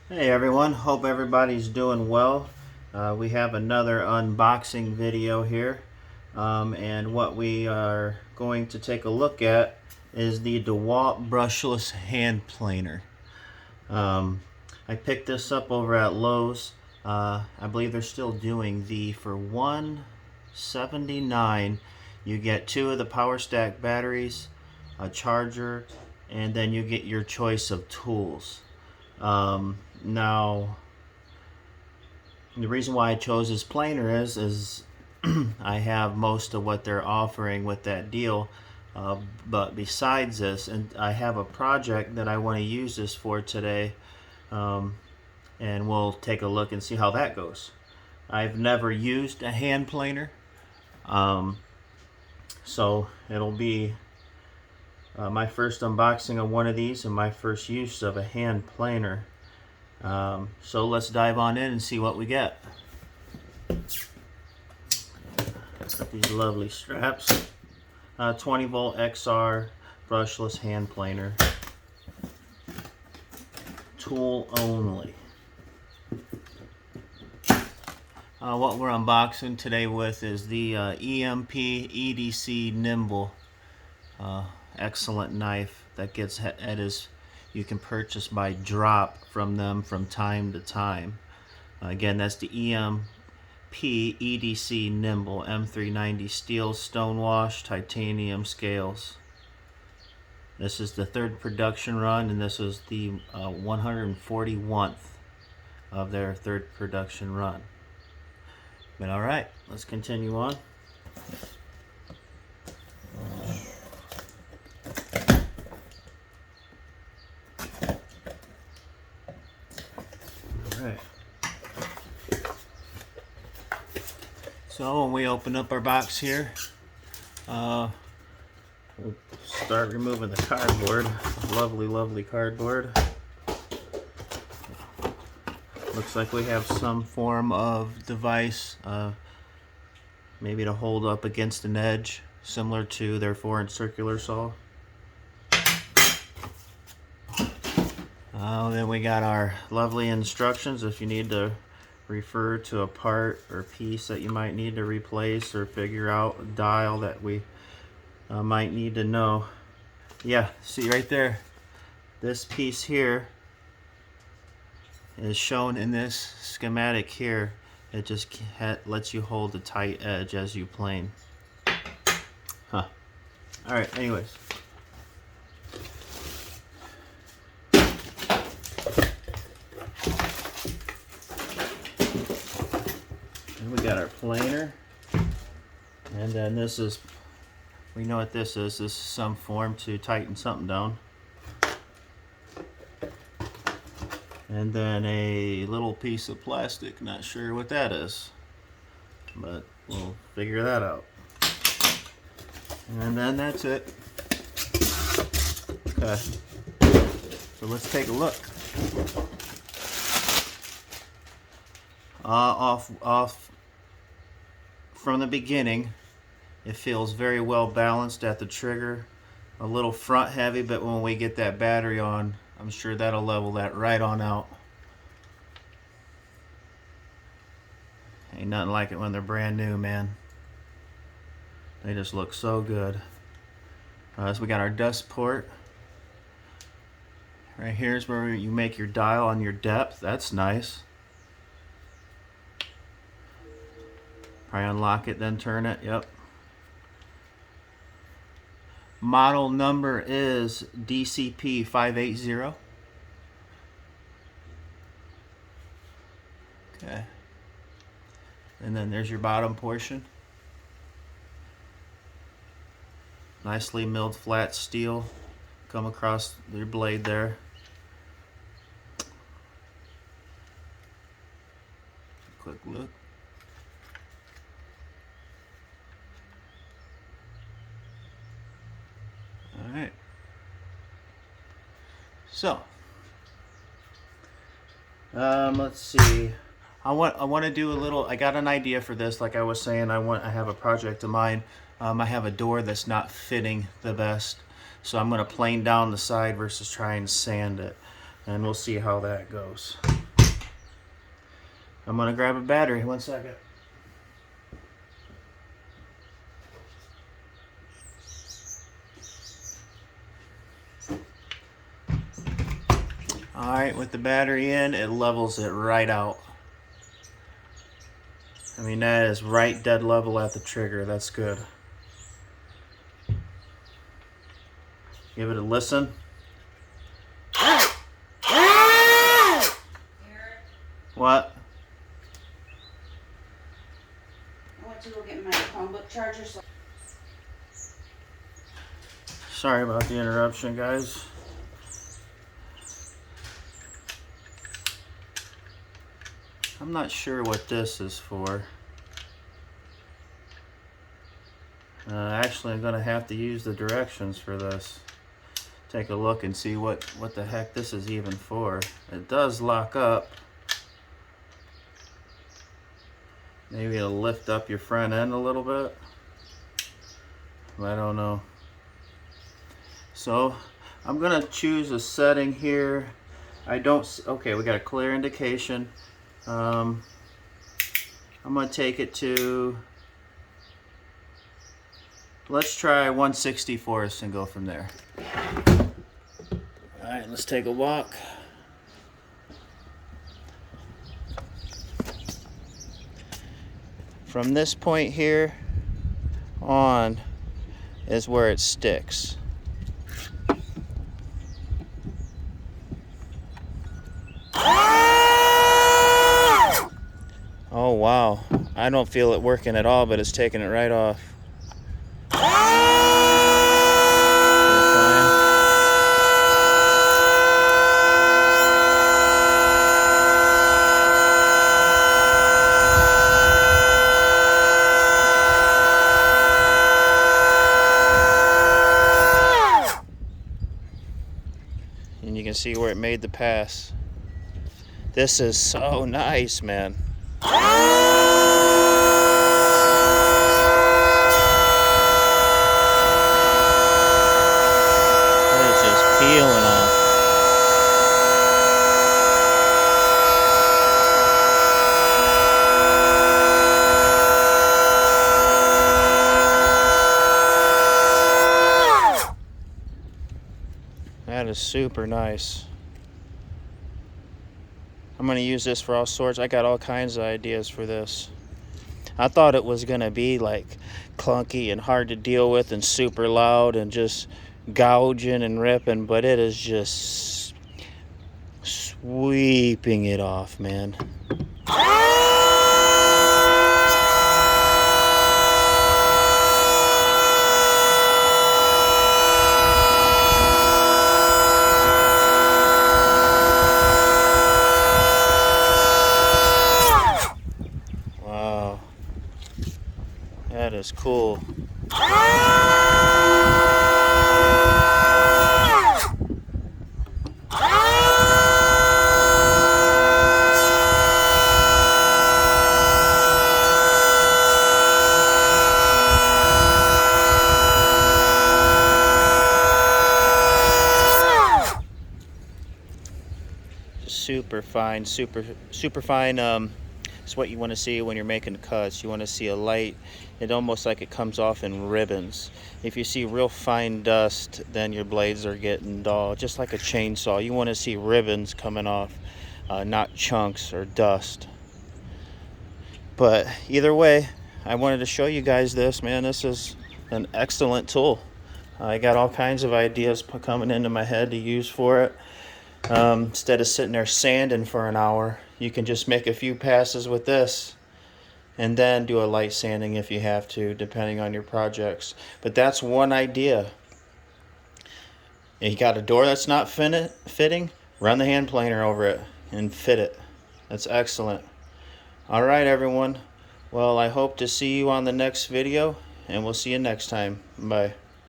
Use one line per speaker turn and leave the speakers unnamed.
Hey everyone, hope everybody's doing well. We have another unboxing video here, and what we are going to take a look at is the Dewalt brushless hand planer. I picked this up over at Lowe's. I believe they're still doing for $179. You get two of the power stack batteries, a charger, and then you get your choice of tools. Now, the reason why I chose this planer is I have most of what they're offering with that deal, but besides this, and I have a project that I want to use this for today, and we'll take a look and see how that goes. I've never used a hand planer, so it'll be my first unboxing of one of these and my first use of a hand planer. So let's dive on in and see what we get. Got these lovely straps. 20 volt XR brushless hand planer. Tool only. What we're unboxing today with is the EMP EDC Nimble. Excellent knife that gets you can purchase by drop from them from time to time. Again, that's the EMP EDC Nimble M390 steel stonewash titanium scales. This is the third production run, and this is the 141st of their third production run. But all right, let's continue on. Alright. So when we open up our box here, we'll start removing the cardboard. Lovely, lovely cardboard. Looks like we have some form of device, maybe to hold up against an edge, similar to their 4-inch circular saw. Then we got our lovely instructions if you need to refer to a part or piece that you might need to replace or figure out a dial that we might need to know. Yeah, see right there, this piece here is shown in this schematic here. It just lets you hold a tight edge as you plane. Alright, anyways. And we got our planer. And then this is, we know what this is. This is some form to tighten something down. And then a little piece of plastic, not sure what that is, but we'll figure that out. And then that's it. Okay, so let's take a look. Off from the beginning, it feels very well balanced at the trigger. A little front heavy, but when we get that battery on, I'm sure that'll level that right on out. Ain't nothing like it when they're brand new, man. They just look so good. So we got our dust port. Right here is where you make your dial on your depth. That's nice. Probably unlock it, then turn it. Yep. Model number is DCP 580. Okay. And then there's your bottom portion. Nicely milled flat steel. Come across your blade there. Quick look. Alright. So, let's see. I want to do a little. I got an idea for this. Like I was saying, I have a project of mine. I have a door that's not fitting the best, so I'm going to plane down the side versus try and sand it, and we'll see how that goes. I'm gonna grab a battery. 1 second. Alright, with the battery in, it levels it right out. I mean, that is right dead level at the trigger. That's good. Give it a listen. What?
I went to go get my Chromebook charger.
Sorry about the interruption, guys. I'm not sure what this is for. Actually, I'm going to have to use the directions for this. Take a look and see what the heck this is even for. It does lock up. Maybe it'll lift up your front end a little bit. I don't know. So I'm going to choose a setting here. Okay, we got a clear indication. I'm going to take it to, let's try 1/64 and go from there. Alright, let's take a walk. From this point here on is where it sticks. Oh wow, I don't feel it working at all, but it's taking it right off. And you can see where it made the pass. This is so nice, man. It's just peeling off. That is super nice. I'm going to use this for all sorts. I got all kinds of ideas for this. I thought it was going to be like clunky and hard to deal with and super loud and just gouging and ripping, but it is just sweeping it off, man. That is cool. Super fine, super fine. It's what you want to see when you're making cuts. You want to see a light. It almost like it comes off in ribbons. If you see real fine dust, then your blades are getting dull, just like a chainsaw. You want to see ribbons coming off, not chunks or dust. But either way, I wanted to show you guys this, man. This is an excellent tool. I got all kinds of ideas coming into my head to use for it. Instead of sitting there sanding for an hour, you can just make a few passes with this and then do a light sanding if you have to, depending on your projects. But that's one idea. You got a door that's not fitting, run the hand planer over it and fit it. That's excellent. All right, everyone. Well, I hope to see you on the next video, and we'll see you next time. Bye.